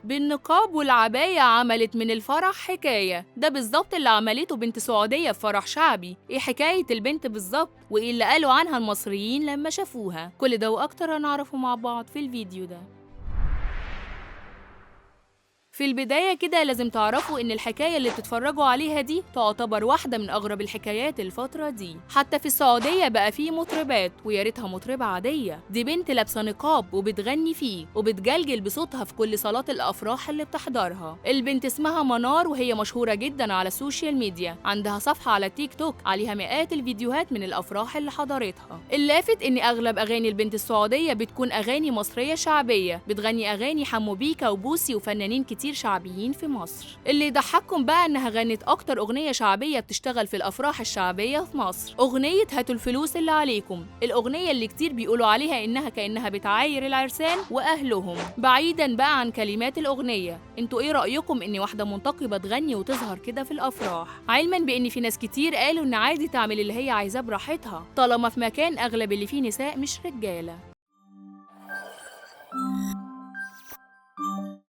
بالنقاب والعباية عملت من الفرح حكاية، ده بالظبط اللي عملته بنت سعودية في فرح شعبي. ايه حكاية البنت بالظبط وايه اللي قالوا عنها المصريين لما شافوها؟ كل ده واكتر هنعرفه مع بعض في الفيديو ده. في البداية كده لازم تعرفوا إن الحكاية اللي بتتفرجوا عليها دي تعتبر واحدة من أغرب الحكايات الفترة دي. حتى في السعودية بقى فيه مطربات، ويا ريتها مطربة عادية، دي بنت لابسة نقاب وبتغني فيه وبتجلجل بصوتها في كل صالات الأفراح اللي بتحضرها. البنت اسمها منار وهي مشهورة جدا على السوشيال ميديا، عندها صفحة على تيك توك عليها مئات الفيديوهات من الأفراح اللي حضرتها. اللافت إن أغلب أغاني البنت السعودية بتكون أغاني مصرية شعبية، بتغني أغاني حمو بيكا وبوسي وفنانين كتير شعبيين في مصر. اللي يضحككم بقى انها غنت اكتر اغنيه شعبيه بتشتغل في الافراح الشعبيه في مصر، اغنيه هاتوا الفلوس اللي عليكم، الاغنيه اللي كتير بيقولوا عليها انها كانها بتعاير العرسان واهلهم. بعيدا بقى عن كلمات الاغنيه، انتوا ايه رايكم ان واحده منتقبه تغني وتظهر كده في الافراح؟ علما بان في ناس كتير قالوا ان عادي تعمل اللي هي عايزاه براحتها طالما في مكان اغلب اللي فيه نساء مش رجاله.